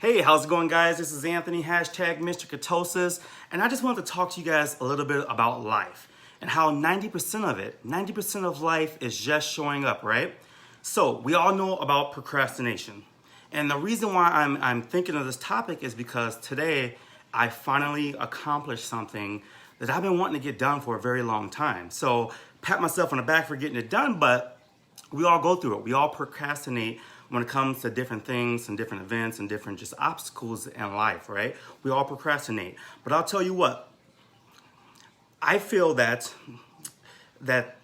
Hey, how's it going, guys? This is Anthony, hashtag Mr. Ketosis, and I just wanted to talk to you guys a little bit about life and how 90% of life is just showing up, right? So we all know about procrastination. And the reason why I'm thinking of this topic is because today I finally accomplished something that I've been wanting to get done for a very long time. So pat myself on the back for getting it done, but we all go through it. We all procrastinate when it comes to different things and different events and different just obstacles in life, right? We all procrastinate. But I'll tell you what, I feel that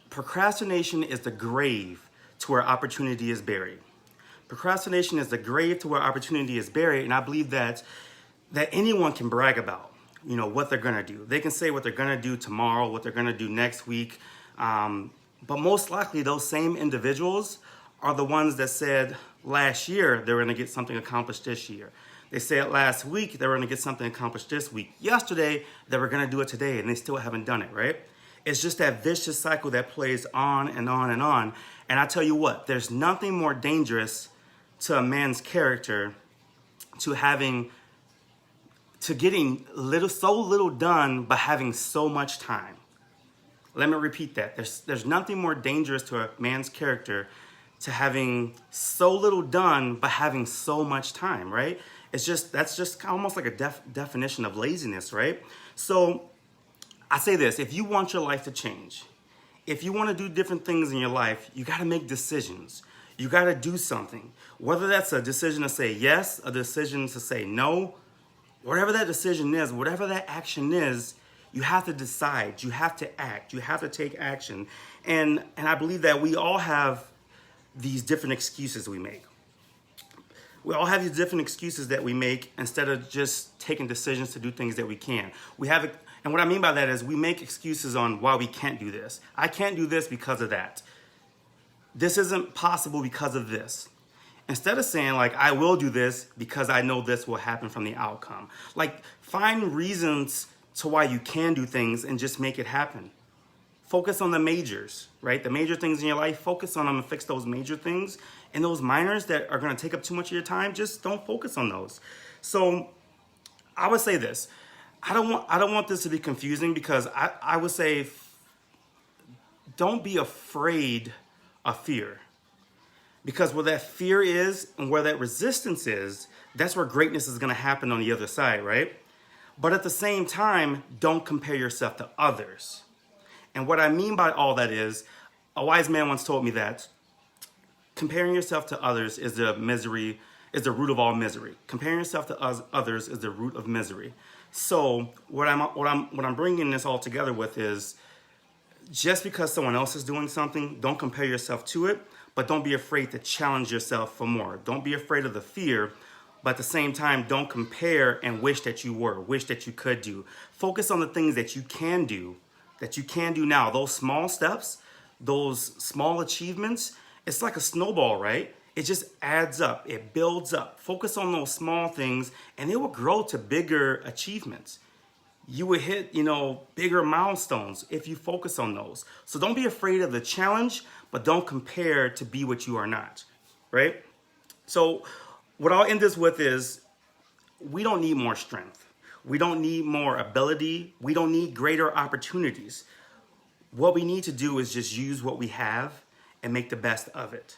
procrastination is the grave to where opportunity is buried. Procrastination is the grave to where opportunity is buried, and I believe that anyone can brag about, what they're gonna do. They can say what they're gonna do tomorrow, what they're gonna do next week, but most likely those same individuals are the ones that said last year they were gonna get something accomplished this year. They said last week they were gonna get something accomplished this week. Yesterday, they were gonna do it today, and they still haven't done it, right? It's just that vicious cycle that plays on and on and on. And I tell you what, there's nothing more dangerous to a man's character to getting so little done but having so much time. Let me repeat that. There's nothing more dangerous to a man's character to having so little done but having so much time, right? That's just almost like a definition of laziness, right? So I say this, if you want your life to change, if you want to do different things in your life, you got to make decisions. You got to do something. Whether that's a decision to say yes, a decision to say no, whatever that decision is, whatever that action is, you have to decide, you have to act, you have to take action. And I believe that we all have these different excuses we make. We all have these different excuses that we make instead of just taking decisions to do things that we can. And what I mean by that is we make excuses on why we can't do this. I can't do this because of that. This isn't possible because of this. Instead of saying I will do this because I know this will happen from the outcome. Find reasons to why you can do things and just make it happen. Focus on the majors, right? The major things in your life, focus on them and fix those major things. And those minors that are going to take up too much of your time, just don't focus on those. So I would say this. I don't want this to be confusing because I would say don't be afraid of fear. Because where that fear is and where that resistance is, that's where greatness is going to happen on the other side, right? But at the same time, don't compare yourself to others. And what I mean by all that is, a wise man once told me that comparing yourself to others is the root of all misery. Comparing yourself to others is the root of misery. So what I'm bringing this all together with is, just because someone else is doing something, don't compare yourself to it, but don't be afraid to challenge yourself for more. Don't be afraid of the fear, but at the same time, don't compare and wish that you could do. Focus on the things that you can do now. Those small steps, those small achievements, it's like a snowball, right? It just adds up, it builds up. Focus on those small things and they will grow to bigger achievements. You will hit, bigger milestones if you focus on those. So don't be afraid of the challenge, but don't compare to be what you are not, right? So what I'll end this with is, we don't need more strength. We don't need more ability. We don't need greater opportunities. What we need to do is just use what we have and make the best of it.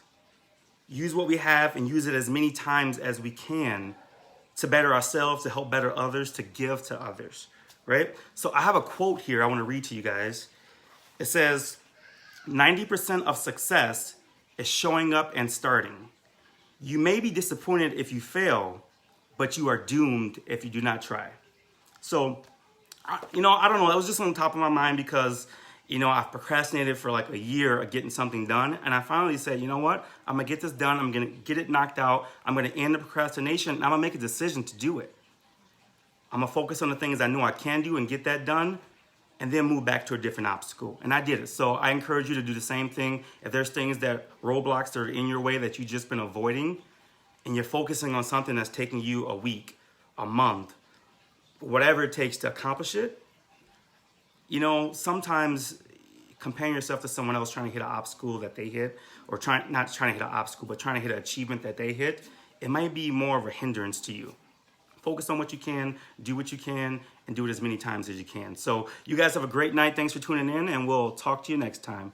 Use what we have and use it as many times as we can to better ourselves, to help better others, to give to others, right? So I have a quote here I want to read to you guys. It says, 90% of success is showing up and starting. You may be disappointed if you fail, but you are doomed if you do not try. So, I don't know. That was just on the top of my mind because, I've procrastinated for a year of getting something done. And I finally said, you know what? I'm going to get this done. I'm going to get it knocked out. I'm going to end the procrastination. And I'm going to make a decision to do it. I'm going to focus on the things I know I can do and get that done, and then move back to a different obstacle. And I did it. So I encourage you to do the same thing. If there's roadblocks that are in your way that you've just been avoiding, and you're focusing on something that's taking you a week, a month, whatever it takes to accomplish it, sometimes comparing yourself to someone else trying to hit an obstacle that they hit, or not trying to hit an obstacle, but trying to hit an achievement that they hit, it might be more of a hindrance to you. focus on what you can, do what you can, and do it as many times as you can. So you guys have a great night. Thanks for tuning in, and we'll talk to you next time.